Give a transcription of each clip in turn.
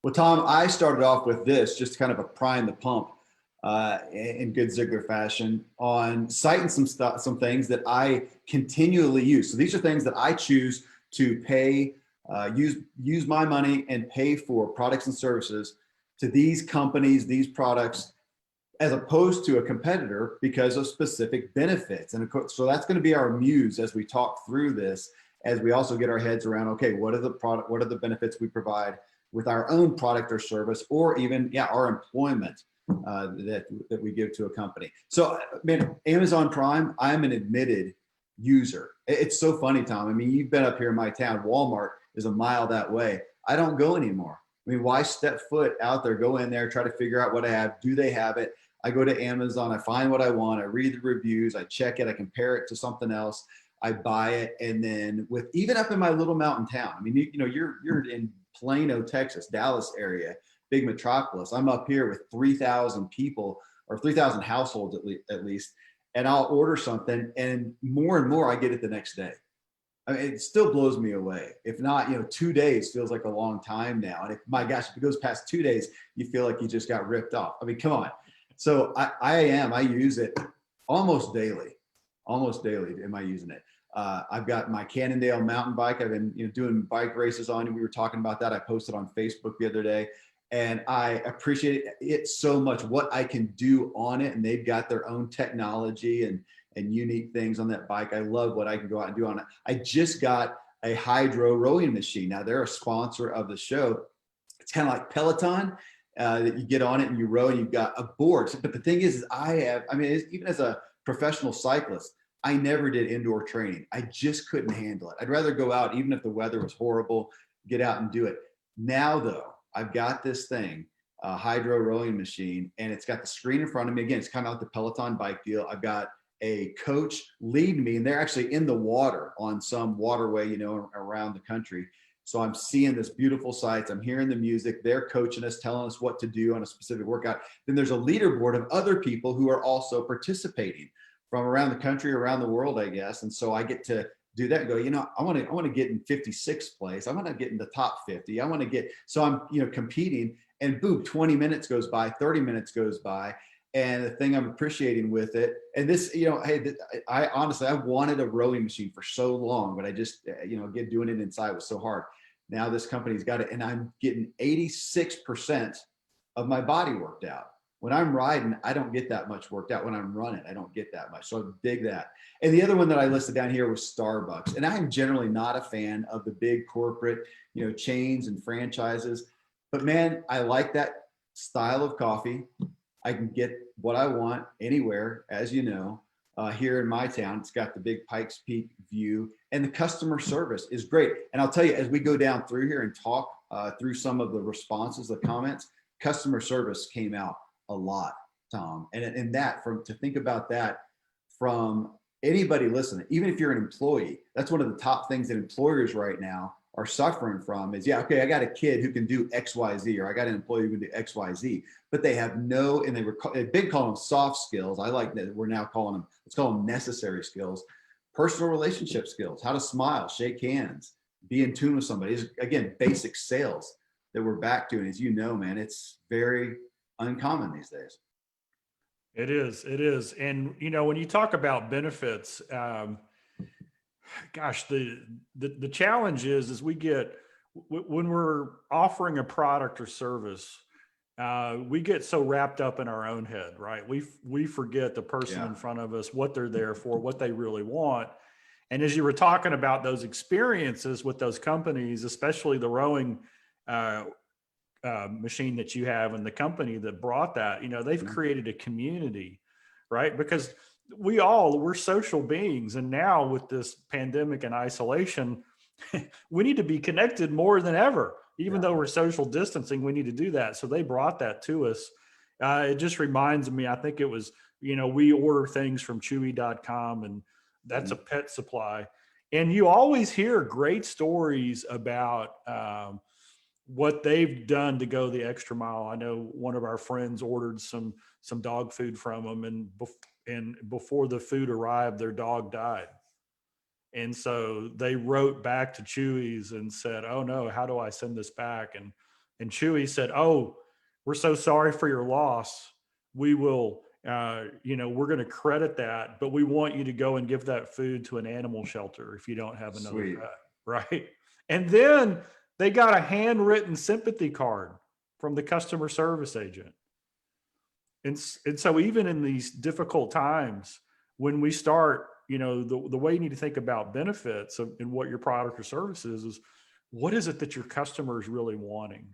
Well, Tom, I started off with this, just kind of a prime the pump in good Ziglar fashion on citing some stuff, some things that I continually use. So these are things that I choose to pay, use my money and pay for products and services to these companies, these products, as opposed to a competitor because of specific benefits. And of course, so that's going to be our muse as we talk through this, as we also get our heads around, okay, what are the product, what are the benefits we provide with our own product or service, or even, yeah, our employment that we give to a company. So, man, Amazon Prime, I'm an admitted user. It's so funny, Tom. I mean, you've been up here in my town. Walmart is a mile that way. I don't go anymore. I mean, why step foot out there, go in there, try to figure out what I have? Do they have it? I go to Amazon, I find what I want, I read the reviews, I check it, I compare it to something else, I buy it, and then with even up in my little mountain town. I mean, you know, you're in Plano, Texas, Dallas area, big metropolis. I'm up here with 3,000 people or 3,000 households at least, and I'll order something, and more I get it the next day. I mean, it still blows me away. If not, you know, 2 days feels like a long time now. And if, my gosh, if it goes past 2 days, you feel like you just got ripped off. I mean, come on. So I use it almost daily. Almost daily am I using it. I've got my Cannondale mountain bike. I've been, you know, doing bike races on it. We were talking about that. I posted on Facebook the other day, and I appreciate it so much what I can do on it. And they've got their own technology and unique things on that bike. I love what I can go out and do on it. I just got a hydro rowing machine. Now they're a sponsor of the show. It's kind of like Peloton. That you get on it and you row and you've got a board. But the thing is even as a professional cyclist, I never did indoor training. I just couldn't handle it. I'd rather go out, even if the weather was horrible, get out and do it. Now, though, I've got this thing, a hydro rowing machine, and it's got the screen in front of me. Again, it's kind of like the Peloton bike deal. I've got a coach leading me, and they're actually in the water on some waterway, you know, around the country. So I'm seeing this beautiful sights. I'm hearing the music. They're coaching us, telling us what to do on a specific workout. Then there's a leaderboard of other people who are also participating from around the country, around the world, I guess. And so I get to do that and go, you know, I want to get in 56th place. I want to get in the top 50. I want to get, so I'm, you know, competing, and boom, 20 minutes goes by, 30 minutes goes by. And the thing I'm appreciating with it, and this, you know, hey, I honestly, I wanted a rowing machine for so long, but I just, you know, again, doing it inside was so hard. Now this company's got it, and I'm getting 86% of my body worked out. When I'm riding, I don't get that much worked out. When I'm running, I don't get that much. So I dig that. And the other one that I listed down here was Starbucks. And I'm generally not a fan of the big corporate, you know, chains and franchises. But man, I like that style of coffee. I can get what I want anywhere, as you know. Here in my town, it's got the big Pikes Peak view, and the customer service is great. And I'll tell you, as we go down through here and talk through some of the responses, the comments, customer service came out a lot, Tom. And that, from to think about that from anybody listening, even if you're an employee, that's one of the top things that employers right now are suffering from is, yeah, okay, I got a kid who can do XYZ, or I got an employee who can do XYZ, but they have no, and they've been calling them soft skills. I like that we're now calling them, let's call them necessary skills, personal relationship skills, how to smile, shake hands, be in tune with somebody. It's, again, basic sales that we're back to. And as you know, man, it's very uncommon these days. It is. It is. And, you know, when you talk about benefits, gosh, the challenge is we get, when we're offering a product or service, we get so wrapped up in our own head, right? We forget the person Yeah. in front of us, what they're there for, what they really want. And as you were talking about those experiences with those companies, especially the rowing machine that you have and the company that brought that, you know, they've created a community, right? Because we're social beings. And now with this pandemic and isolation, we need to be connected more than ever. Even though we're social distancing, we need to do that. So they brought that to us. It just reminds me, I think it was, you know, we order things from chewy.com, and that's a pet supply. And you always hear great stories about what they've done to go the extra mile. I know one of our friends ordered some dog food from them, and before the food arrived, their dog died. And so they wrote back to Chewy's and said, "Oh no, how do I send this back?" And And Chewy said, "Oh, we're so sorry for your loss. We will, we're going to credit that, but we want you to go and give that food to an animal shelter if you don't have another Sweet. pet." Right. And then they got a handwritten sympathy card from the customer service agent. And so even in these difficult times, when we start, the way you need to think about benefits and what your product or service is what is it that your customer is really wanting?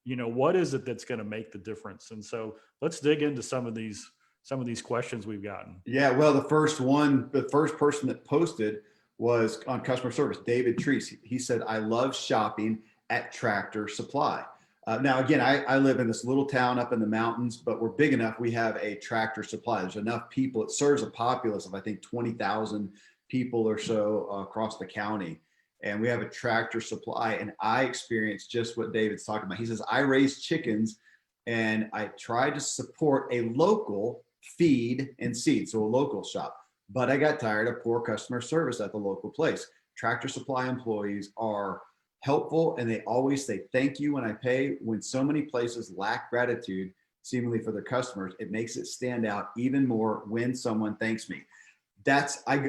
What is it that's going to make the difference? And so let's dig into some of these questions we've gotten. Yeah, well, the first person that posted was on customer service, David Treese. He said, "I love shopping at Tractor Supply." Now, again, I live in this little town up in the mountains, but we're big enough. We have a Tractor Supply. There's enough people. It serves a populace of, I think, 20,000 people or so across the county. And we have a Tractor Supply. And I experienced just what David's talking about. He says, "I raise chickens and I try to support a local feed and seed, so a local shop. But I got tired of poor customer service at the local place. Tractor Supply employees are helpful and they always say thank you when I pay. When so many places lack gratitude seemingly for their customers, it makes it stand out even more when someone thanks me."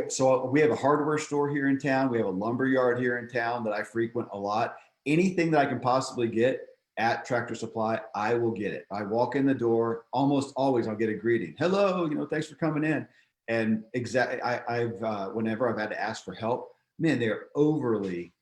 So we have a hardware store here in town. We have a lumber yard here in town that I frequent a lot. Anything that I can possibly get at Tractor Supply, I will get it. I walk in the door, almost always I'll get a greeting. "Hello, thanks for coming in." And whenever I've had to ask for help, man, they're overly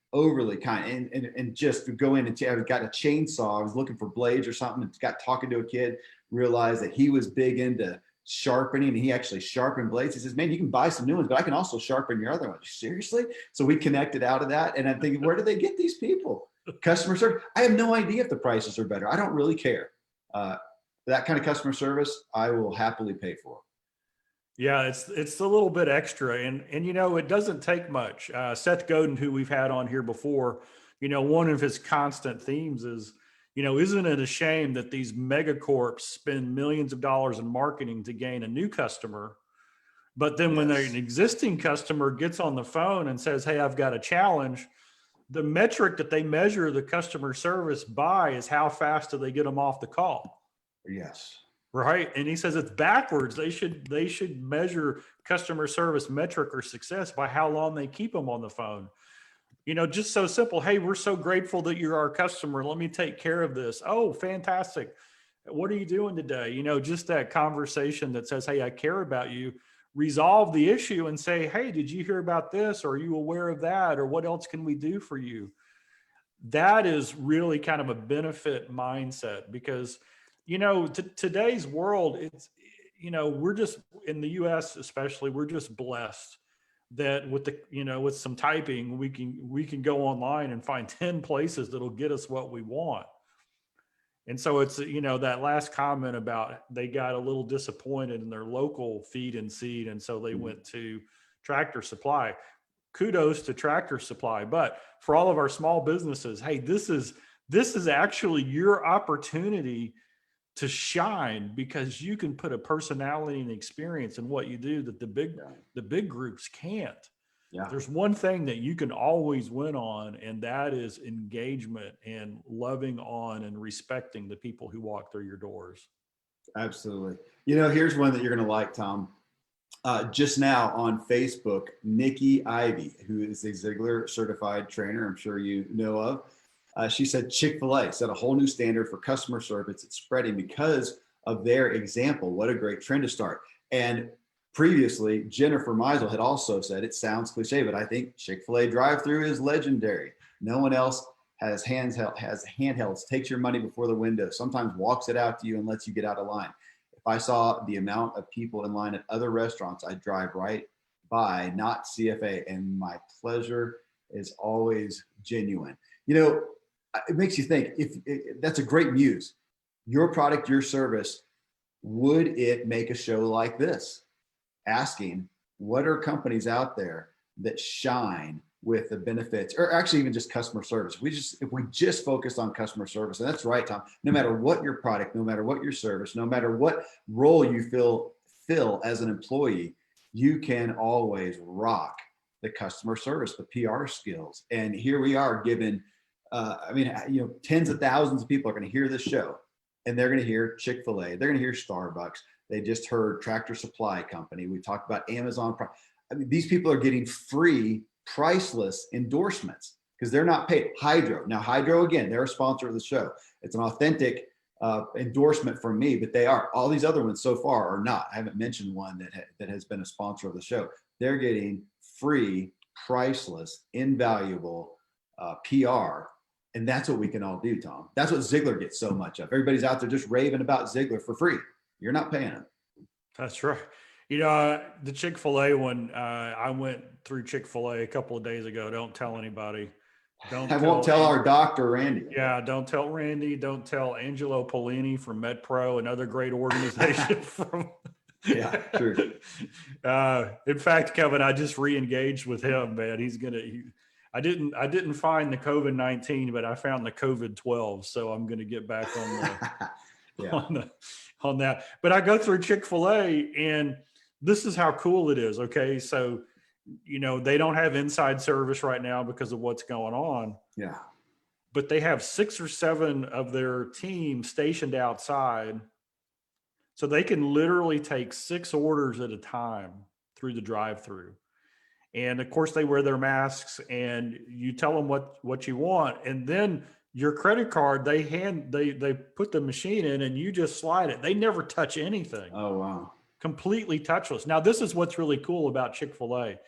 kind. And just to go in and I've got a chainsaw. I was looking for blades or something and got talking to a kid, realized that he was big into sharpening, and he actually sharpened blades. He says, "Man, you can buy some new ones, but I can also sharpen your other ones." Seriously? So we connected out of that. And I'm thinking, where do they get these people? Customer service. I have no idea if the prices are better. I don't really care. That kind of customer service, I will happily pay for. Yeah, it's a little bit extra, and it doesn't take much. Seth Godin, who we've had on here before, one of his constant themes is, isn't it a shame that these megacorps spend millions of dollars in marketing to gain a new customer, but then when an existing customer gets on the phone and says, "Hey, I've got a challenge," the metric that they measure the customer service by is how fast do they get them off the call. Yes. Right. And he says it's backwards. They should measure customer service metric or success by how long they keep them on the phone. Just so simple. "Hey, we're so grateful that you're our customer. Let me take care of this." "Oh, fantastic. What are you doing today?" Just that conversation that says, "Hey, I care about you." Resolve the issue and say, "Hey, did you hear about this? Or are you aware of that? Or what else can we do for you?" That is really kind of a benefit mindset because today's world, it's, we're just in the US, especially, we're just blessed that with some typing, we can go online and find 10 places that'll get us what we want. And so it's, that last comment about they got a little disappointed in their local feed and seed. And so they went to Tractor Supply. Kudos to Tractor Supply. But for all of our small businesses, hey, this is actually your opportunity to shine, because you can put a personality and experience in what you do that the big groups can't. Yeah. There's one thing that you can always win on, and that is engagement and loving on and respecting the people who walk through your doors. Absolutely. Here's one that you're going to like, Tom. Just now on Facebook, Nikki Ivy, who is a Ziglar certified trainer, I'm sure you know of. She said Chick-fil-A set a whole new standard for customer service. It's spreading because of their example. What a great trend to start. And previously, Jennifer Meisel had also said, it sounds cliche, but I think Chick-fil-A drive-through is legendary. No one else has handhelds, takes your money before the window, sometimes walks it out to you and lets you get out of line. If I saw the amount of people in line at other restaurants, I'd drive right by, not CFA, and my pleasure is always genuine. It makes you think, that's a great muse. Your product, your service, would it make a show like this? Asking, what are companies out there that shine with the benefits, or actually even just customer service? If we just focused on customer service, and that's right, Tom, no matter what your product, no matter what your service, no matter what role you fill as an employee, you can always rock the customer service, the PR skills. And here we are giving I mean, tens of thousands of people are going to hear this show, and they're going to hear Chick-fil-A. They're going to hear Starbucks. They just heard Tractor Supply Company. We talked about Amazon. I mean, these people are getting free, priceless endorsements because they're not paid. Hydro. Now, Hydro, again, they're a sponsor of the show. It's an authentic endorsement from me, but they are. All these other ones so far are not. I haven't mentioned one that has been a sponsor of the show. They're getting free, priceless, invaluable PR. And that's what we can all do, Tom. That's what Ziglar gets so much of. Everybody's out there just raving about Ziglar for free. You're not paying them. That's right. The Chick-fil-A one, I went through Chick-fil-A a couple of days ago. Don't tell anybody. I won't tell our doctor, Randy. Yeah, don't tell Randy. Don't tell Angelo Polini from MedPro, another great organization from. Yeah, true. In fact, Kevin, I just re-engaged with him, man. I didn't find the COVID-19, but I found the COVID-12. So I'm going to get back on on that. But I go through Chick-fil-A, and this is how cool it is. Okay. So, they don't have inside service right now because of what's going on. Yeah. But they have 6 or 7 of their team stationed outside. So they can literally take 6 orders at a time through the drive-through. And of course they wear their masks, and you tell them what you want. And then your credit card, they put the machine in and you just slide it. They never touch anything. Oh, wow. Completely touchless. Now, this is what's really cool about Chick-fil-A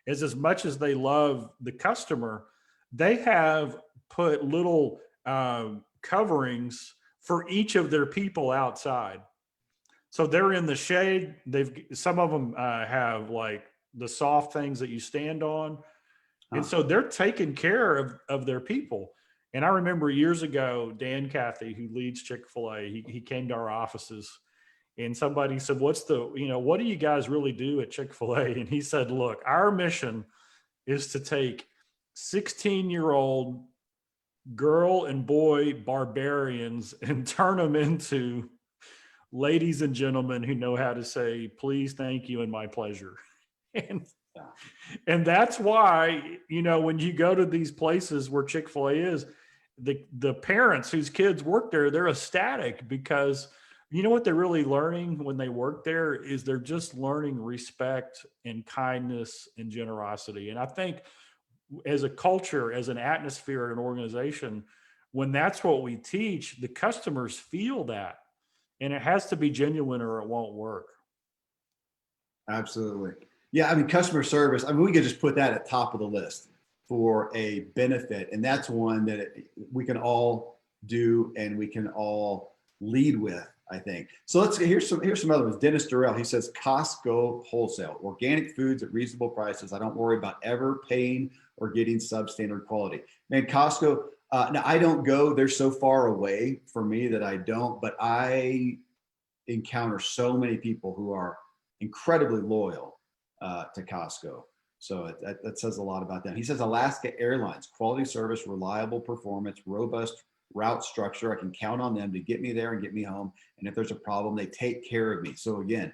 is as much as they love the customer, they have put little coverings for each of their people outside. So they're in the shade. Some of them have like the soft things that you stand on. And so they're taking care of their people. And I remember years ago, Dan Cathy, who leads Chick-fil-A, he came to our offices, and somebody said, what do you guys really do at Chick-fil-A? And he said, look, our mission is to take 16-year-old girl and boy barbarians and turn them into ladies and gentlemen who know how to say, please, thank you, and my pleasure. And that's why, when you go to these places where Chick-fil-A is, the parents whose kids work there, they're ecstatic because what they're really learning when they work there is they're just learning respect and kindness and generosity. And I think as a culture, as an atmosphere, an organization, when that's what we teach, the customers feel that. And it has to be genuine or it won't work. Absolutely. Yeah. I mean, customer service, we could just put that at top of the list for a benefit. And that's one that we can all do and we can all lead with, I think. So here's some other ones. Dennis Durrell, he says, Costco wholesale, organic foods at reasonable prices. I don't worry about ever paying or getting substandard quality. Man, Costco, now I don't go, they're so far away for me that I don't, but I encounter so many people who are incredibly loyal to Costco. So that says a lot about them. He says Alaska Airlines, quality service, reliable performance, robust route structure. I can count on them to get me there and get me home. And if there's a problem, they take care of me. So again,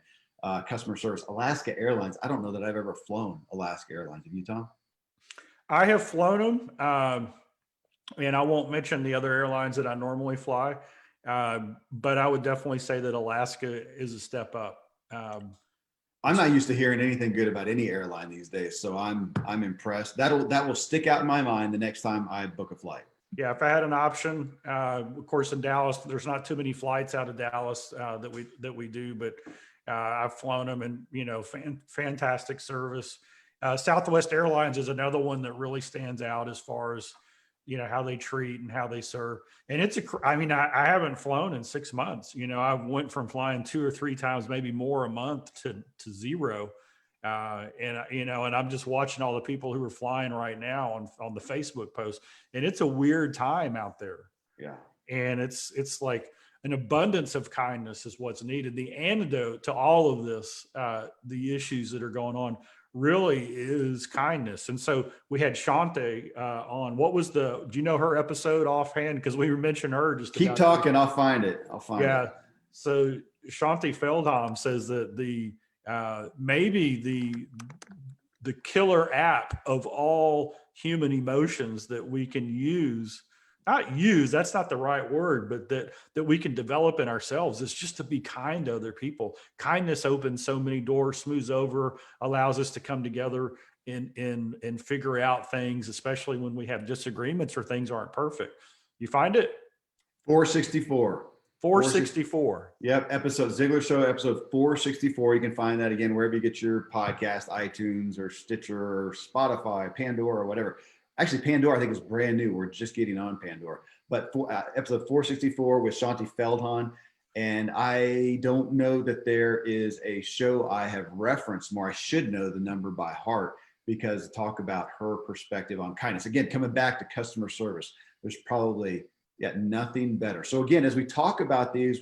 customer service. Alaska Airlines, I don't know that I've ever flown Alaska Airlines. Have you, Tom? I have flown them. And I won't mention the other airlines that I normally fly. But I would definitely say that Alaska is a step up. I'm not used to hearing anything good about any airline these days, so I'm impressed. That will stick out in my mind the next time I book a flight. Yeah, if I had an option, of course, in Dallas, there's not too many flights out of Dallas that we do, but I've flown them, and fantastic service. Southwest Airlines is another one that really stands out as far as how they treat and how they serve. And I haven't flown in 6 months. I went from flying 2 or 3 times, maybe more a month to 0. And I'm just watching all the people who are flying right now on the Facebook post, and it's a weird time out there. Yeah. And it's like an abundance of kindness is what's needed. The antidote to all of this, the issues that are going on, really is kindness. And so we had Shantae on. What was do you know her episode offhand? Because we mentioned her just keep talking. I'll find it. Yeah. So Shantae Feldham says that maybe the killer app of all human emotions that we can use not use, that's not the right word, but that we can develop in ourselves is just to be kind to other people. Kindness opens so many doors, smooths over, allows us to come together and figure out things, especially when we have disagreements or things aren't perfect. You find it? 464. 464. Yep. Episode Ziglar Show, episode 464. You can find that again wherever you get your podcast, iTunes or Stitcher or Spotify, Pandora or whatever. Actually, Pandora, I think, is brand new. We're just getting on Pandora. But episode 464 with Shanti Feldhahn. And I don't know that there is a show I have referenced more. I should know the number by heart because talk about her perspective on kindness. Again, coming back to customer service, there's probably nothing better. So again, as we talk about these,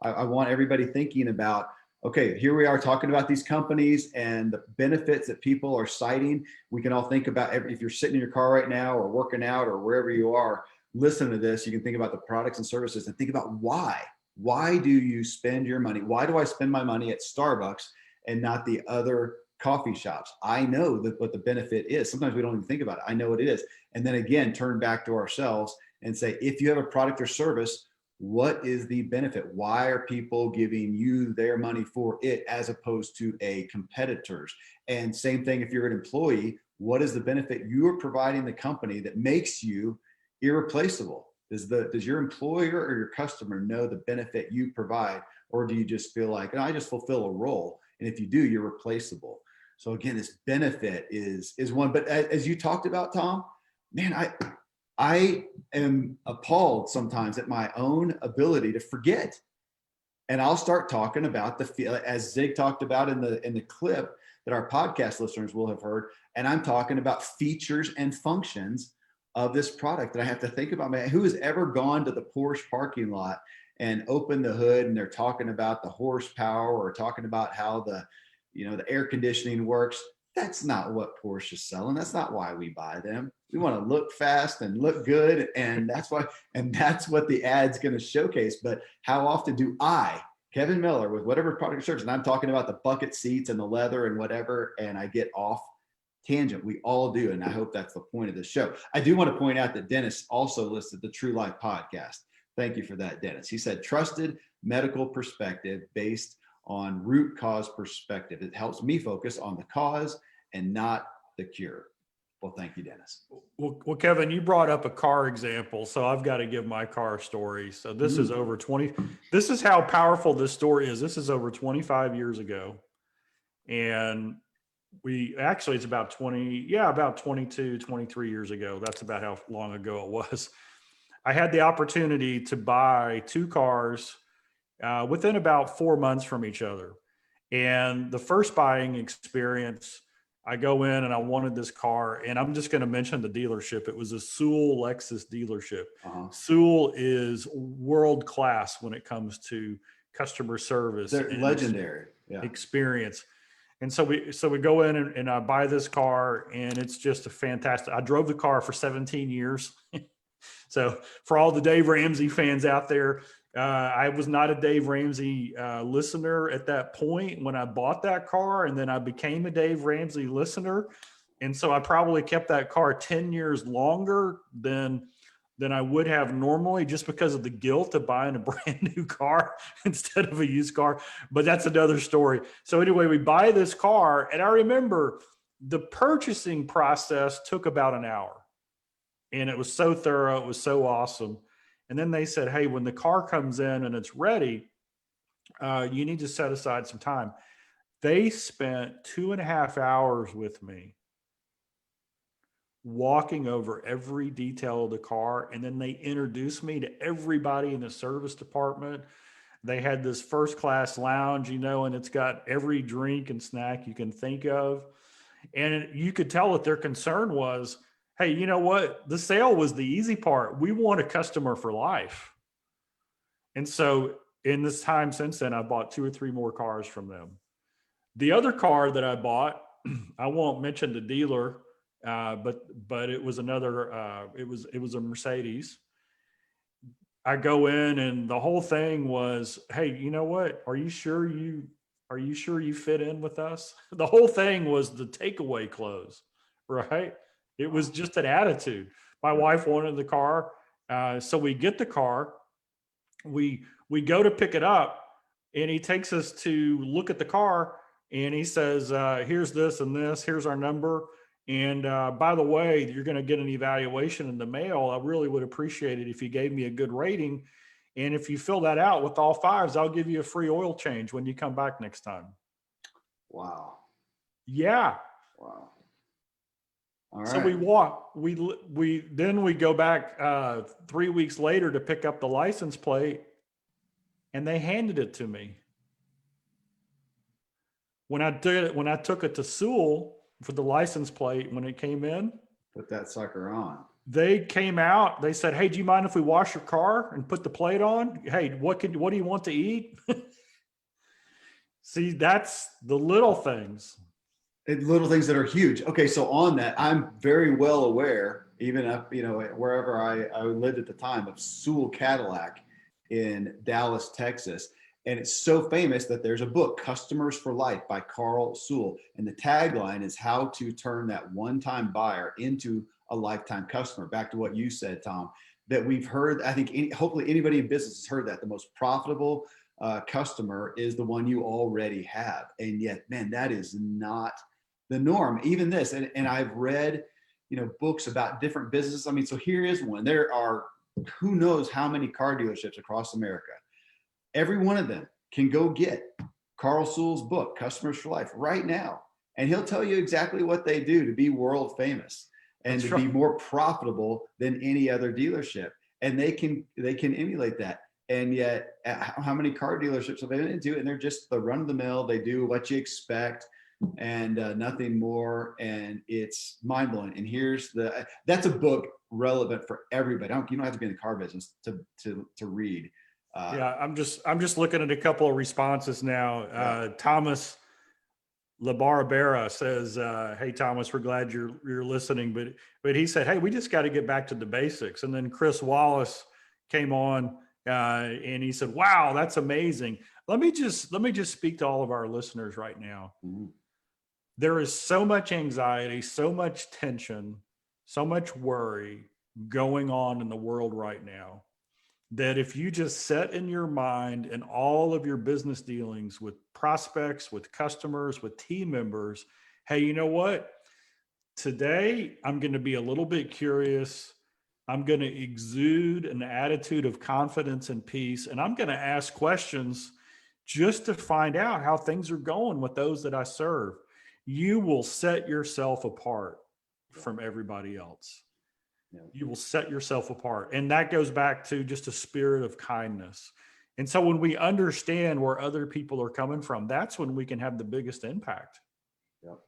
I want everybody thinking about, okay, here we are talking about these companies and the benefits that people are citing. We can all think about if you're sitting in your car right now or working out or wherever you are, listen to this. You can think about the products and services and think about why. Why do you spend your money? Why do I spend my money at Starbucks and not the other coffee shops? I know that what the benefit is. Sometimes we don't even think about it. I know what it is. And then again, turn back to ourselves and say, if you have a product or service, what is the benefit? Why are people giving you their money for it as opposed to a competitor's? And same thing, if you're an employee, what is the benefit you are providing the company that makes you irreplaceable? Does your employer or your customer know the benefit you provide? Or do you just feel like, I just fulfill a role? And if you do, you're replaceable. So again, this benefit is one. But as you talked about, Tom, man, I am appalled sometimes at my own ability to forget. And I'll start talking about as Zig talked about in the clip that our podcast listeners will have heard. And I'm talking about features and functions of this product that I have to think about. Man, who has ever gone to the Porsche parking lot and opened the hood and they're talking about the horsepower or talking about how the air conditioning works? That's not what Porsche is selling. That's not why we buy them. We want to look fast and look good. And that's what the ad's going to showcase. But how often do I, Kevin Miller, with whatever product or service, and I'm talking about the bucket seats and the leather and whatever, and I get off tangent? We all do. And I hope that's the point of this show. I do want to point out that Dennis also listed the True Life podcast. Thank you for that, Dennis. He said, trusted medical perspective based on root cause perspective. It helps me focus on the cause and not the cure. Well, thank you, Dennis. Well, Kevin, you brought up a car example, so I've got to give my car story. So this is over 20. This is how powerful this story is. This is over 25 years ago. And it's about 22, 23 years ago. That's about how long ago it was. I had the opportunity to buy two cars within about 4 months from each other. And the first buying experience, I go in and I wanted this car, and I'm just going to mention the dealership. It was a Sewell Lexus dealership. Uh-huh. Sewell is world class when it comes to customer service. They're legendary experience. And so we go in and I buy this car, and it's just a fantastic. I drove the car for 17 years. So for all the Dave Ramsey fans out there, I was not a Dave Ramsey listener at that point when I bought that car, and then I became a Dave Ramsey listener. And so I probably kept that car 10 years longer than I would have normally, just because of the guilt of buying a brand new car instead of a used car. But that's another story. So anyway, we buy this car, and I remember the purchasing process took about an hour, and it was so thorough. It was so awesome. And then they said, hey, when the car comes in and it's ready, you need to set aside some time. They spent 2.5 hours with me walking over every detail of the car. And then they introduced me to everybody in the service department. They had this first class lounge, and it's got every drink and snack you can think of. And you could tell that their concern was, hey, you know what? The sale was the easy part. We want a customer for life. And so in this time since then, I bought 2 or 3 more cars from them. The other car that I bought, I won't mention the dealer, but it was another, it was a Mercedes. I go in, and the whole thing was, hey, you know what? Are you sure you fit in with us? The whole thing was the takeaway clothes, right? It was just an attitude. My wife wanted the car, So we get the car, we go to pick it up, and he takes us to look at the car, and he says, here's this and this, here's our number. And by the way, you're going to get an evaluation in the mail. I really would appreciate it if you gave me a good rating. And if you fill that out with all fives, I'll give you a free oil change when you come back next time. Wow. Yeah. Wow. All So right. we go back 3 weeks later to pick up the license plate, and they handed it to me. When I took it to Sewell for the license plate, when it came in, Put that sucker on. they came out. They said, "Hey, do you mind if we wash your car and put the plate on? Hey, what do you want to eat?" See, that's the little things. Little things that are huge. Okay, so on that, I'm very well aware, even up, wherever I lived at the time, of Sewell Cadillac in Dallas, Texas. And it's so famous that there's a book, Customers for Life by Carl Sewell. And the tagline is how to turn that one-time buyer into a lifetime customer. Back to what you said, Tom, that we've heard, I think hopefully anybody in business has heard that the most profitable customer is the one you already have. And yet, man, that is not the norm. Even this, and I've read, books about different businesses. I mean, so here is one. There are who knows how many car dealerships across America. Every one of them can go get Carl Sewell's book, Customers for Life, right now. And he'll tell you exactly what they do to be world famous and to be more profitable than any other dealership. And they can emulate that. And yet, how many car dealerships have they been into? And they're just the run of the mill. They do what you expect and nothing more. And it's mind blowing. And that's a book relevant for everybody. You don't have to be in the car business to read. Yeah, I'm just looking at a couple of responses now. Thomas Labarabera says, "Hey Thomas, we're glad you're listening," but he said, "Hey, we just got to get back to the basics." And then Chris Wallace came on and he said, "Wow, that's amazing." Let me just speak to all of our listeners right now. Mm-hmm. There is so much anxiety, so much tension, so much worry going on in the world right now, that if you just set in your mind in all of your business dealings with prospects, with customers, with team members, hey, you know what? Today, I'm going to be a little bit curious. I'm going to exude an attitude of confidence and peace, and I'm going to ask questions just to find out how things are going with those that I serve. You will set yourself apart from everybody else. You will set yourself apart. And that goes back to just a spirit of kindness. And so when we understand where other people are coming from, that's when we can have the biggest impact. Yep.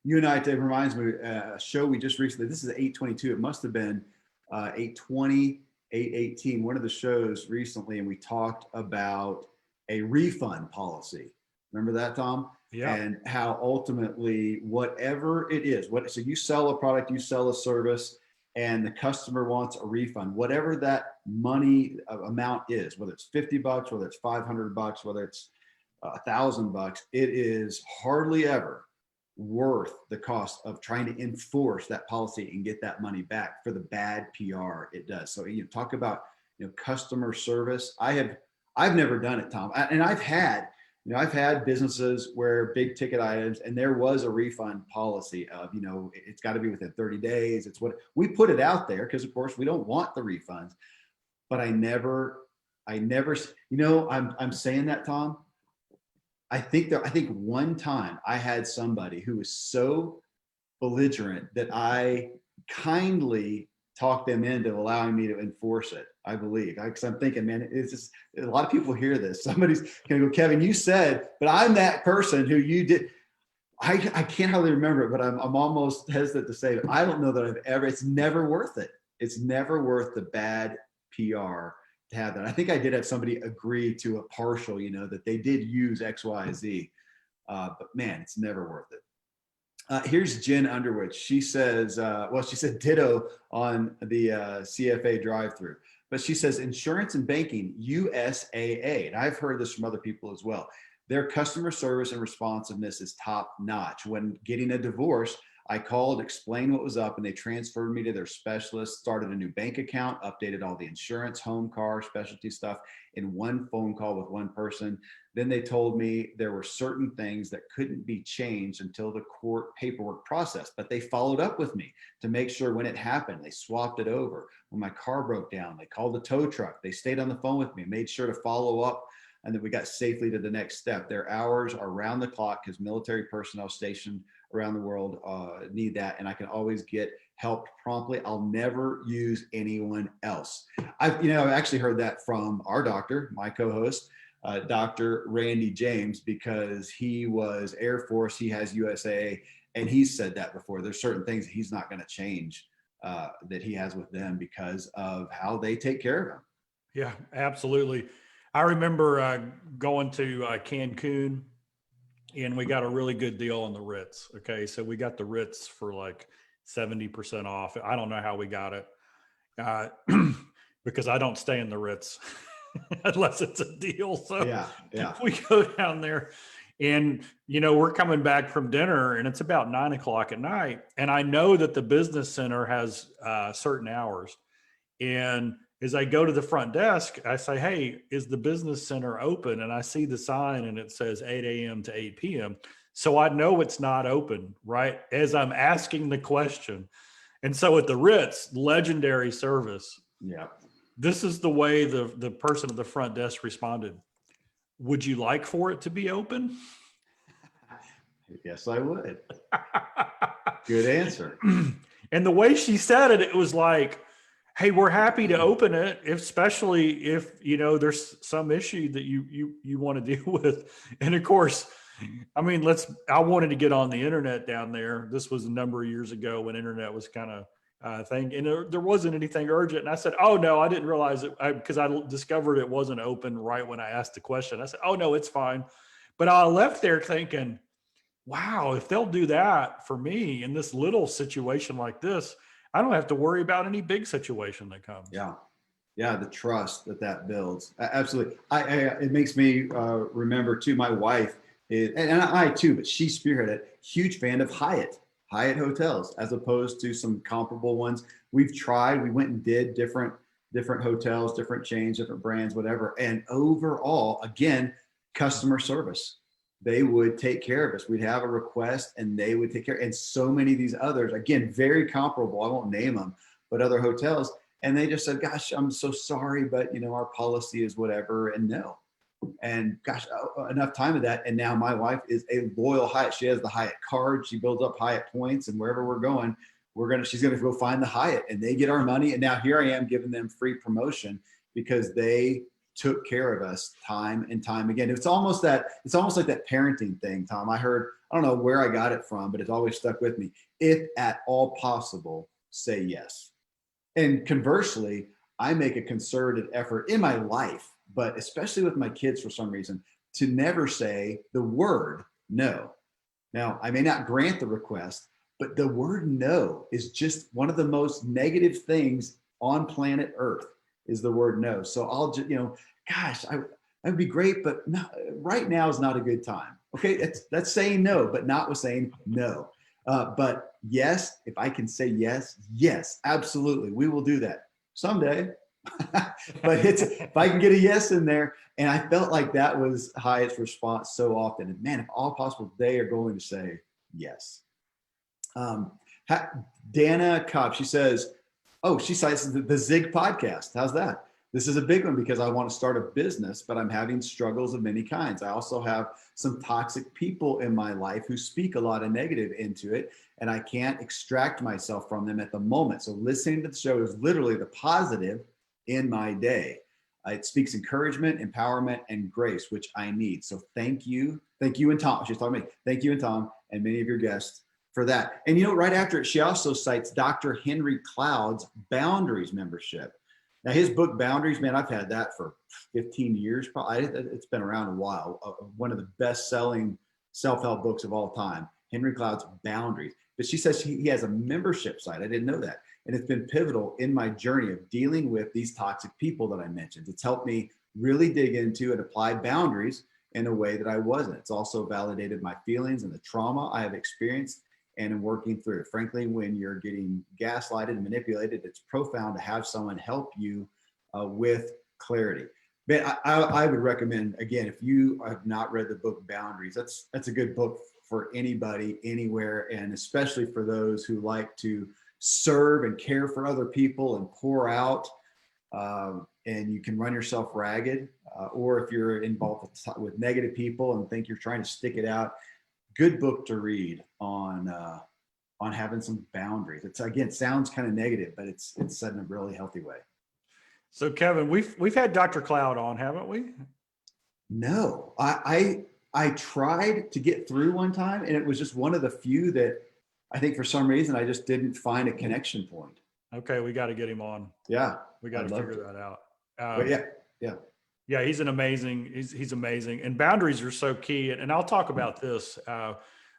You and I, it reminds me, a show we just recently, this is 822. It must have been 820, 818, one of the shows recently. And we talked about a refund policy. Remember that, Tom? Yeah. And how ultimately, whatever it is, so you sell a product, you sell a service, and the customer wants a refund, whatever that money amount is, whether it's $50, whether it's $500, whether it's $1,000, it is hardly ever worth the cost of trying to enforce that policy and get that money back for the bad PR it does. So talk about customer service. I've never done it, Tom, and I've had businesses where big ticket items, and there was a refund policy of, it's got to be within 30 days. It's what we put it out there because, of course, we don't want the refunds. But I never, I'm saying that, Tom. I think one time I had somebody who was so belligerent that I kindly talked them into allowing me to enforce it. I believe, because I'm thinking, man, it's just a lot of people hear this. Somebody's gonna go, Kevin, you said, but I'm that person who you did. I can't hardly remember it, but I'm almost hesitant to say it. I don't know that I've ever. It's never worth it. It's never worth the bad PR to have that. I think I did have somebody agree to a partial, that they did use X, Y, Z, but man, it's never worth it. Here's Jen Underwood. She says, she said ditto on the CFA drive-through, but she says insurance and banking, USAA. And I've heard this from other people as well. Their customer service and responsiveness is top notch. When getting a divorce, I called, explained what was up, and they transferred me to their specialist, started a new bank account, updated all the insurance, home, car, specialty stuff in one phone call with one person. Then they told me there were certain things that couldn't be changed until the court paperwork process, but they followed up with me to make sure when it happened, they swapped it over. When my car broke down, they called the tow truck. They stayed on the phone with me, made sure to follow up, and then we got safely to the next step. Their hours are around the clock because military personnel stationed around the world need that, and I can always get help promptly. I'll never use anyone else. I've actually heard that from our doctor, my co-host, Dr. Randy James, because he was Air Force, he has USA, and he's said that before. There's certain things that he's not going to change that he has with them because of how they take care of him. Yeah, absolutely. I remember going to Cancun, and we got a really good deal on the Ritz. Okay, so we got the Ritz for like 70% off. I don't know how we got it because I don't stay in the Ritz unless it's a deal. So yeah, we go down there, and we're coming back from dinner, and it's about 9:00 at night, and I know that the business center has certain hours, and as I go to the front desk, I say, "Hey, is the business center open?" And I see the sign and it says 8 a.m. to 8 p.m. So I know it's not open, right? As I'm asking the question. And so at the Ritz, legendary service. Yeah. This is the way the person at the front desk responded. Would you like for it to be open? Yes, I would. Good answer. And the way she said it, it was like, hey, we're happy to open it, especially if there's some issue that you want to deal with. And of course, I mean, I wanted to get on the internet down there. This was a number of years ago when internet was kind of thing, and there wasn't anything urgent. And I said, "Oh no, I didn't realize it," because I discovered it wasn't open right when I asked the question. I said, "Oh no, it's fine." But I left there thinking, wow, if they'll do that for me in this little situation like this, I don't have to worry about any big situation that comes. Yeah. Yeah. The trust that builds. Absolutely. It makes me remember too, my wife is, and I too, but she spearheaded, huge fan of Hyatt hotels, as opposed to some comparable ones. We went and did different hotels, different chains, different brands, whatever. And overall, again, customer service. They would take care of us. We'd have a request and they would take care. And so many of these others, again, very comparable. I won't name them, but other hotels. And they just said, gosh, I'm so sorry, but our policy is whatever. And no. And gosh, enough time of that. And now my wife is a loyal Hyatt. She has the Hyatt card. She builds up Hyatt points, and wherever we're going, she's going to go find the Hyatt, and they get our money. And now here I am giving them free promotion because they took care of us time and time again. It's almost like that parenting thing, Tom. I don't know where I got it from, but it's always stuck with me. If at all possible, say yes. And conversely, I make a concerted effort in my life, but especially with my kids for some reason, to never say the word no. Now, I may not grant the request, but the word no is just one of the most negative things on planet Earth. Is the word no. So I'll just, gosh, that would be great, but no, right now is not a good time. Okay, that's saying no, but not with saying no. But yes, if I can say yes, absolutely, we will do that someday. But if I can get a yes in there, and I felt like that was Hyatt's response so often. And man, if all possible, they are going to say yes. Dana Cobb, she says, oh, she cites the Zig podcast. How's that? This is a big one because I want to start a business, but I'm having struggles of many kinds. I also have some toxic people in my life who speak a lot of negative into it, and I can't extract myself from them at the moment. So listening to the show is literally the positive in my day. It speaks encouragement, empowerment, and grace, which I need. So thank you. Thank you and Tom. She's talking to me. Thank you and Tom and many of your guests for that. And right after it, she also cites Dr. Henry Cloud's Boundaries membership. Now his book Boundaries, man, I've had that for 15 years. Probably it's been around a while. One of the best-selling self-help books of all time. Henry Cloud's Boundaries. But she says he has a membership site. I didn't know that. And it's been pivotal in my journey of dealing with these toxic people that I mentioned. It's helped me really dig into and apply boundaries in a way that I wasn't. It's also validated my feelings and the trauma I have experienced and in working through. Frankly, when you're getting gaslighted and manipulated, it's profound to have someone help you with clarity. But I would recommend, again, if you have not read the book Boundaries, that's a good book for anybody, anywhere, and especially for those who like to serve and care for other people and pour out, and you can run yourself ragged, or if you're involved with negative people and think you're trying to stick it out, good book to read on having some boundaries. It's, again, sounds kind of negative, but it's said in a really healthy way. So Kevin, we've had Dr. Cloud on, haven't we? No, I tried to get through one time, and it was just one of the few that I think for some reason I just didn't find a connection point. Okay, we got to get him on. Yeah, we got to figure that out. But yeah, he's amazing, and boundaries are so key. And I'll talk about this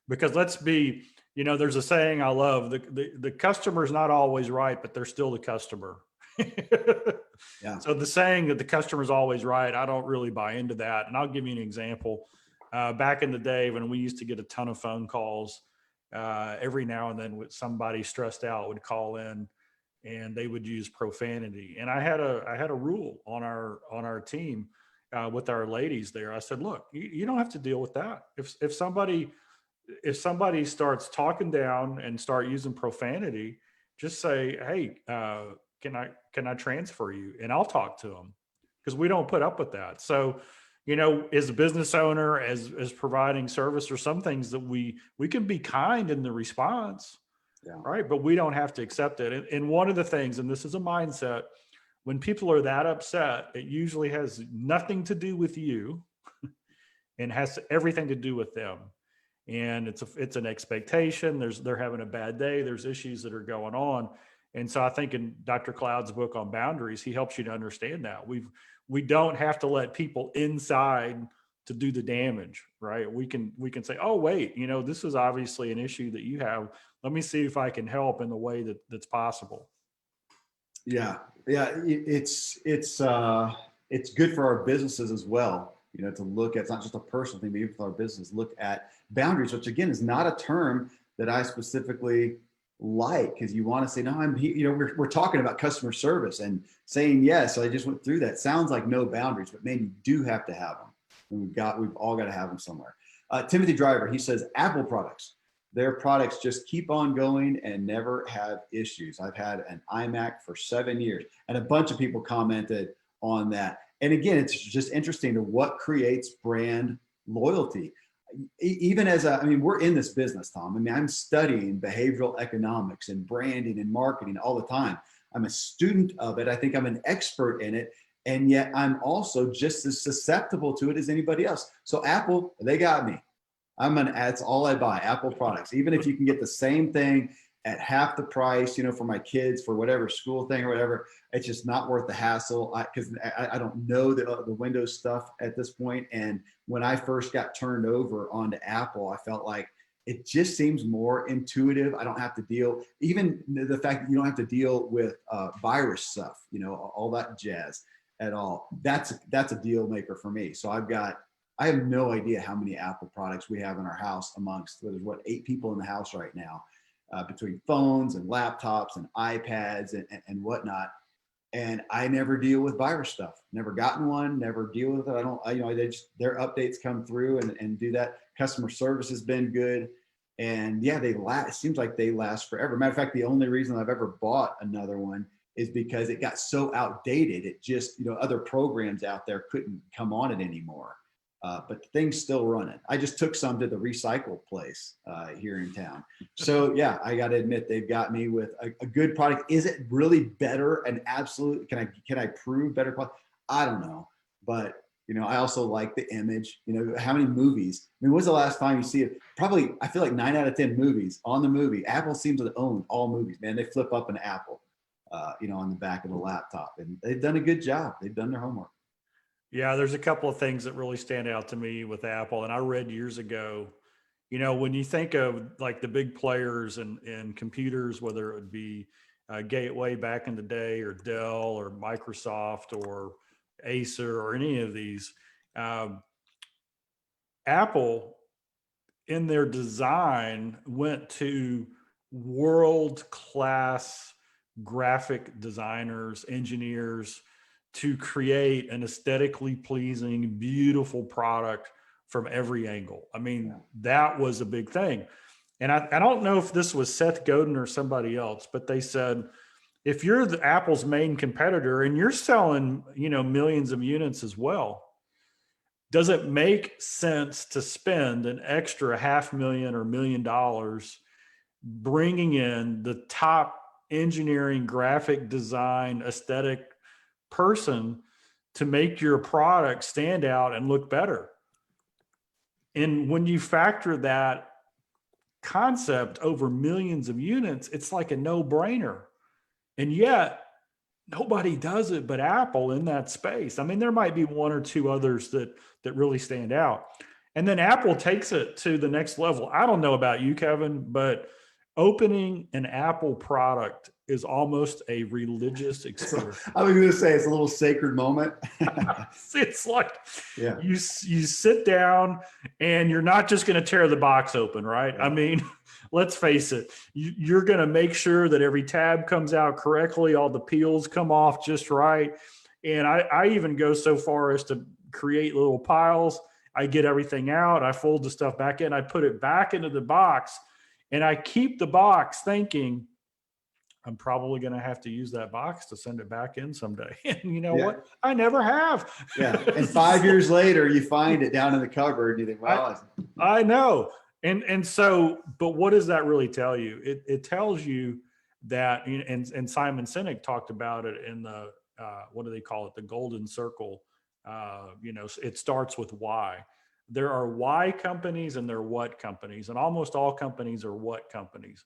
because let's be, there's a saying I love: the customer's not always right, but they're still the customer. Yeah. So the saying that the customer's always right, I don't really buy into that. And I'll give you an example. Back in the day when we used to get a ton of phone calls, every now and then somebody stressed out would call in and they would use profanity. And I had a rule on our team with our ladies there. I said, look, you don't have to deal with that. If somebody starts talking down and start using profanity, just say, hey, can I transfer you? And I'll talk to them, because we don't put up with that. So, as a business owner, as providing service, or some things that we can be kind in the response, right? But we don't have to accept it. And one of the things, and this is a mindset, when people are that upset, it usually has nothing to do with you and has everything to do with them. And it's an expectation. They're having a bad day. There's issues that are going on. And so I think in Dr. Cloud's book on boundaries, he helps you to understand that we don't have to let people inside to do the damage, right? We can say, oh, wait, this is obviously an issue that you have. Let me see if I can help in the way that's possible. Yeah. It's good for our businesses as well. To look at, it's not just a personal thing, but even for our business, look at boundaries, which again is not a term that I specifically like, because you want to say, no, I'm here, we're talking about customer service and saying yes. So I just went through that. Sounds like no boundaries, but man, you do have to have them. And we've all got to have them somewhere. Timothy Driver, he says, Apple products, their products just keep on going and never have issues. I've had an iMac for 7 years, and a bunch of people commented on that. And again, it's just interesting to what creates brand loyalty. Even we're in this business, Tom. I'm studying behavioral economics and branding and marketing all the time. I'm a student of it. I think I'm an expert in it. And yet I'm also just as susceptible to it as anybody else. So Apple, they got me. That's all I buy, Apple products. Even if you can get the same thing at half the price, for my kids, for whatever school thing or whatever, it's just not worth the hassle, because I don't know the Windows stuff at this point. And when I first got turned over onto Apple, I felt like it just seems more intuitive. I don't have to deal, even the fact that you don't have to deal with virus stuff, all that jazz at all. That's a deal maker for me. So I have no idea how many Apple products we have in our house there's 8 people in the house right now. Between phones and laptops and iPads and whatnot. And I never deal with virus stuff. Never gotten one, never deal with it. Their updates come through and do that. Customer service has been good. And yeah, it seems like they last forever. Matter of fact, the only reason I've ever bought another one is because it got so outdated. It just, other programs out there couldn't come on it anymore. But the thing's still running. I just took some to the recycle place here in town. So yeah, I got to admit, they've got me with a good product. Is it really better and absolute? Can I prove better quality? I don't know. But I also like the image. How many movies? When's the last time you see it? Probably, I feel like 9 out of 10 movies on the movie. Apple seems to own all movies, man. They flip up an Apple, on the back of the laptop, and they've done a good job. They've done their homework. Yeah, there's a couple of things that really stand out to me with Apple. And I read years ago, when you think of like the big players in computers, whether it would be Gateway back in the day, or Dell, or Microsoft, or Acer, or any of these, Apple in their design went to world-class graphic designers, engineers to create an aesthetically pleasing, beautiful product from every angle. I mean, that was a big thing. And I don't know if this was Seth Godin or somebody else, but they said, if you're the Apple's main competitor and you're selling, millions of units as well, does it make sense to spend an extra $500,000 or $1 million bringing in the top engineering, graphic design, aesthetic person to make your product stand out and look better? And when you factor that concept over millions of units, it's like a no-brainer. And yet, nobody does it but Apple in that space. I mean, there might be one or two others that really stand out. And then Apple takes it to the next level. I don't know about you, Kevin, but opening an Apple product is almost a religious experience. I was going to say it's a little sacred moment. It's like you sit down and you're not just going to tear the box open, right? I mean, let's face it, you're going to make sure that every tab comes out correctly, all the peels come off just right. And I even go so far as to create little piles. I get everything out, I fold the stuff back in, I put it back into the box, and I keep the box thinking, I'm probably going to have to use that box to send it back in someday. And you know what? I never have. Yeah. And 5 years later, you find it down in the cupboard. And you think, well, I know. And so, but what does that really tell you? It tells you that, and Simon Sinek talked about it in the, what do they call it? The golden circle. It starts with why. There are why companies and there are what companies, and almost all companies are what companies.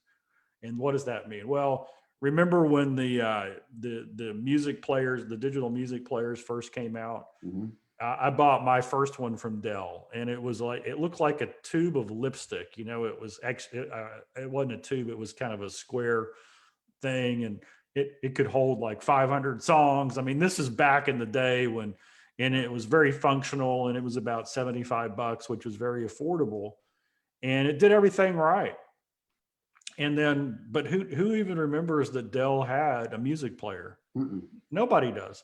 And what does that mean? Well, remember when the music players, the digital music players first came out? Mm-hmm. I bought my first one from Dell, and it looked like a tube of lipstick. It was actually, it wasn't a tube. It was kind of a square thing, and it could hold like 500 songs. I mean, this is back in the day and it was very functional, and it was about $75, which was very affordable, and it did everything right. And then, but who even remembers that Dell had a music player? Mm-mm. Nobody does.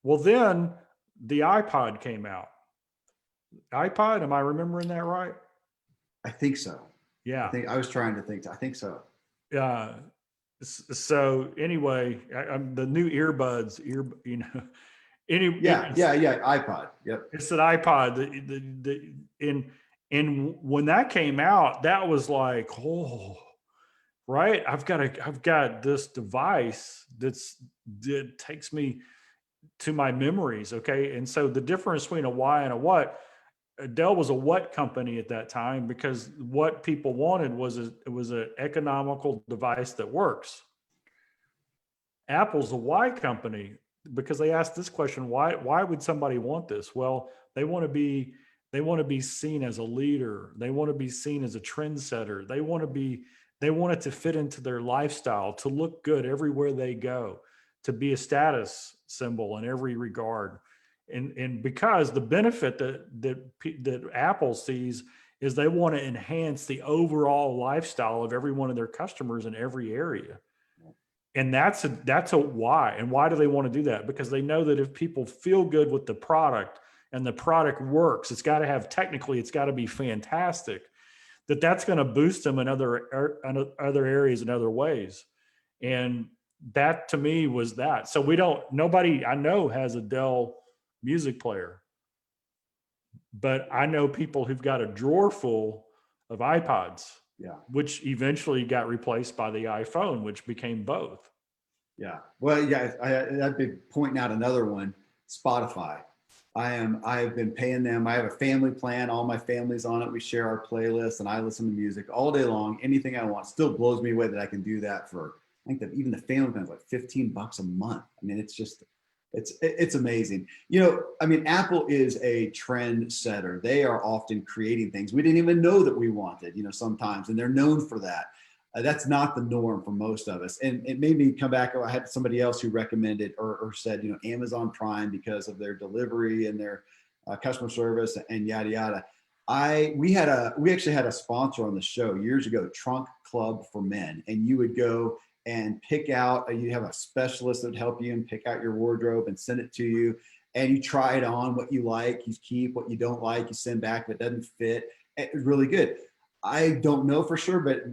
Well, then the iPod came out. iPod, am I remembering that right? I think so. Yeah. I was trying to think. I think so. So anyway, the new earbuds, iPod. Yep. It's an iPod. And when that came out, that was like, oh, right. I've got this device that takes me to my memories. Okay. And so the difference between a why and a what, Dell was a what company at that time, because what people wanted was an economical device that works. Apple's a why company because they asked this question: why would somebody want this? Well, they want to be seen as a leader. They want to be seen as a trendsetter. They want it to fit into their lifestyle, to look good everywhere they go, to be a status symbol in every regard. And because the benefit that Apple sees is they want to enhance the overall lifestyle of every one of their customers in every area. And that's a why. And why do they want to do that? Because they know that if people feel good with the product and the product works, it's got to be fantastic, that's going to boost them in other areas in other ways. And that to me was that. So nobody I know has a Dell music player, but I know people who've got a drawer full of iPods, which eventually got replaced by the iPhone, which became both. Yeah. Well, yeah, I've been pointing out another one, Spotify. I have been paying them. I have a family plan. All my family's on it. We share our playlist and I listen to music all day long. Anything I want. Still blows me away that I can do that for, I think that even the family plan is like $15 a month. I mean, it's amazing. Apple is a trend setter. They are often creating things we didn't even know that we wanted, sometimes, and they're known for that. That's not the norm for most of us. And it made me come back. I had somebody else who recommended or said, Amazon Prime because of their delivery and their customer service and yada, yada. we actually had a sponsor on the show years ago, Trunk Club for Men, and you would go and pick out, you have a specialist that would help you and pick out your wardrobe and send it to you. And you try it on, what you like, you keep what you don't like, you send back if it doesn't fit. It's really good. I don't know for sure, but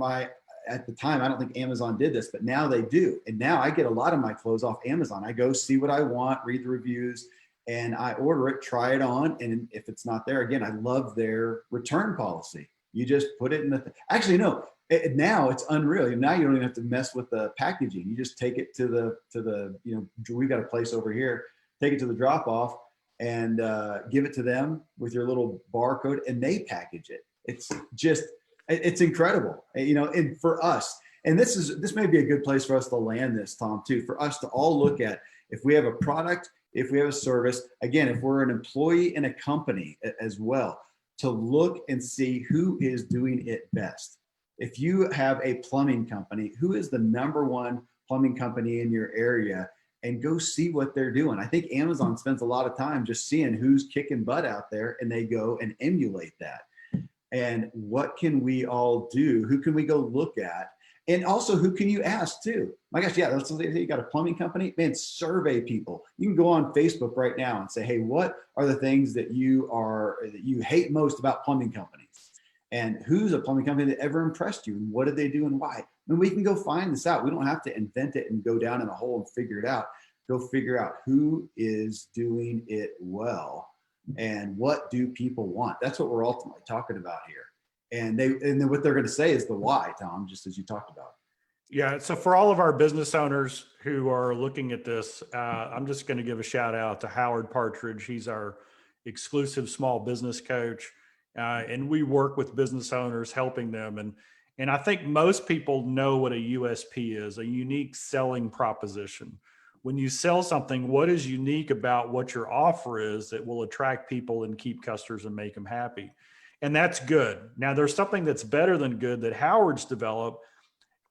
at the time, I don't think Amazon did this, but now they do. And now I get a lot of my clothes off Amazon. I go see what I want, read the reviews, and I order it, try it on. And if it's not there, again, I love their return policy. You just put it in actually, no, now it's unreal. Now you don't even have to mess with the packaging. You just take it to the, we've got a place over here, take it to the drop off and give it to them with your little barcode, and they package it. It's incredible, and for us, and this may be a good place for us to land this, Tom, too, for us to all look at, if we have a product, if we have a service, again, if we're an employee in a company as well, to look and see who is doing it best. If you have a plumbing company, who is the number one plumbing company in your area, and go see what they're doing. I think Amazon spends a lot of time just seeing who's kicking butt out there, and they go and emulate that. And what can we all do? Who can we go look at? And also, who can you ask too? My gosh, yeah, let's say you got a plumbing company, man, survey people. You can go on Facebook right now and say, hey, what are the things that you hate most about plumbing companies? And who's a plumbing company that ever impressed you? And what did they do and why? And we can go find this out. We don't have to invent it and go down in a hole and figure it out. Go figure out who is doing it well and what do people want. That's what we're ultimately talking about here. And then what they're going to say is the why, Tom, just as you talked about. Yeah. So for all of our business owners who are looking at this, I'm just going to give a shout out to Howard Partridge. He's our exclusive small business coach. And we work with business owners, helping them. And I think most people know what a USP is, a unique selling proposition. When you sell something, what is unique about what your offer is that will attract people and keep customers and make them happy? And that's good. Now, there's something that's better than good that Howard's developed,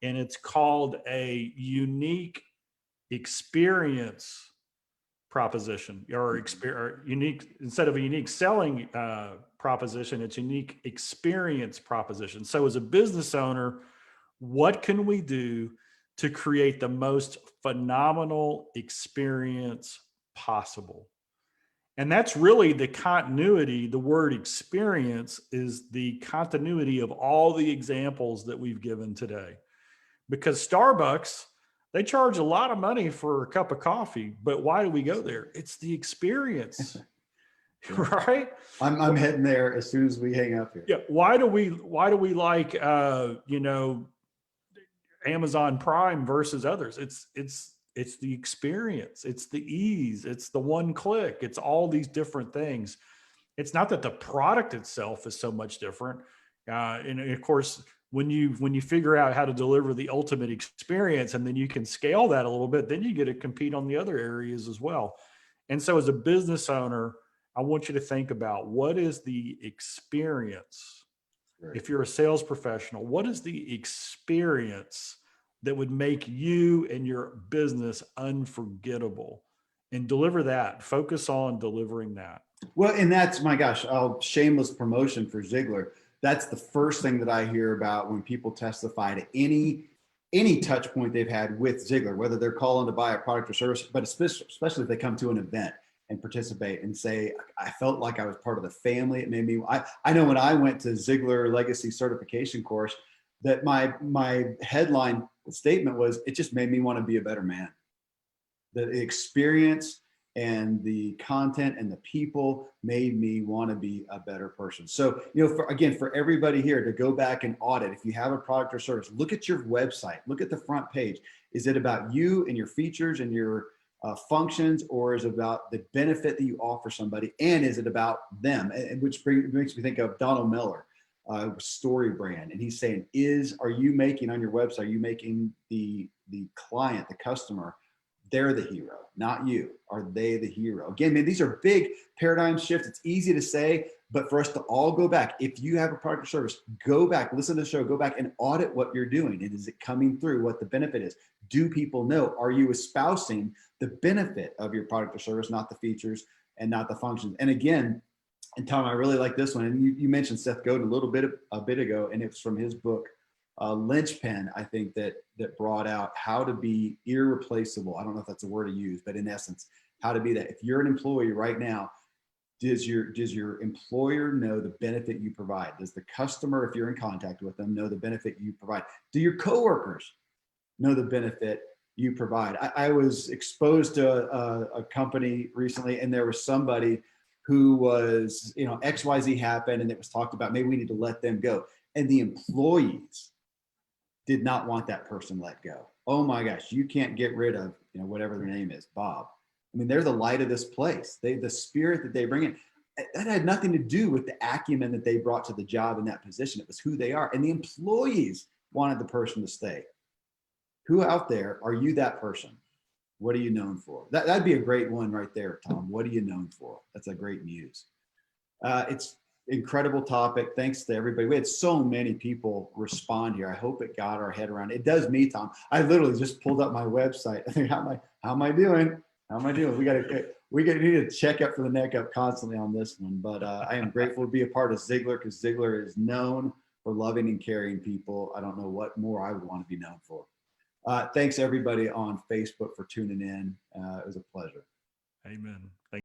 and it's called a unique experience proposition, or unique, instead of a unique selling proposition, it's unique experience proposition. So as a business owner, what can we do to create the most phenomenal experience possible? And that's really the continuity. The word experience is the continuity of all the examples that we've given today. Because Starbucks, they charge a lot of money for a cup of coffee, but why do we go there? It's the experience, right? I'm heading there as soon as we hang up here. Yeah. Why do we like, Amazon Prime versus others? It's the experience. It's the ease. It's the one click. It's all these different things. It's not that the product itself is so much different. And of course, when you figure out how to deliver the ultimate experience, and then you can scale that a little bit, then you get to compete on the other areas as well. And so as a business owner, I want you to think about, what is the experience? Right. If you're a sales professional, what is the experience that would make you and your business unforgettable? And deliver that. Focus on delivering that. Well, and that's, my gosh, shameless promotion for Ziglar. That's the first thing that I hear about when people testify to any touch point they've had with Ziglar, whether they're calling to buy a product or service, but especially if they come to an event and participate and say, I felt like I was part of the family. It made me, I know when I went to Ziglar Legacy Certification course, that my headline statement was, it just made me want to be a better man. The experience and the content and the people made me want to be a better person. So, for everybody here to go back and audit, if you have a product or service, look at your website, look at the front page. Is it about you and your features and your functions, or is it about the benefit that you offer somebody? And is it about them? And which makes me think of Donald Miller, Story Brand. And he's saying, are you making on your website, are you making the client, the customer, they're the hero, not you? Are they the hero? Again, man, these are big paradigm shifts. It's easy to say, but for us to all go back, if you have a product or service, go back, listen to the show, go back and audit what you're doing. And is it coming through what the benefit is? Do people know? Are you espousing the benefit of your product or service, not the features and not the functions? And again, And Tom, I really like this one. And you mentioned Seth Godin a bit ago, and it's from his book, Lynchpin, I think that brought out how to be irreplaceable. I don't know if that's a word to use, but in essence, how to be that. If you're an employee right now, does your employer know the benefit you provide? Does the customer, if you're in contact with them, know the benefit you provide? Do your coworkers know the benefit you provide? I was exposed to a company recently, and there was somebody who was, XYZ happened, and it was talked about, maybe we need to let them go. And the employees did not want that person let go. Oh my gosh, you can't get rid of, whatever their name is, Bob. I mean, they're the light of this place. The spirit that they bring in, that had nothing to do with the acumen that they brought to the job in that position. It was who they are. And the employees wanted the person to stay. Who out there are you that person? What are you known for? That'd be a great one right there, Tom. What are you known for? That's a great muse. It's incredible topic. Thanks to everybody. We had so many people respond here. I hope it got our head around it. It does me, Tom. I literally just pulled up my website. I think, how am I doing? How am I doing? We need to check up for the neck up constantly on this one. But I am grateful to be a part of Ziglar, because Ziglar is known for loving and caring people. I don't know what more I would want to be known for. Thanks everybody on Facebook for tuning in. It was a pleasure. Amen. Thank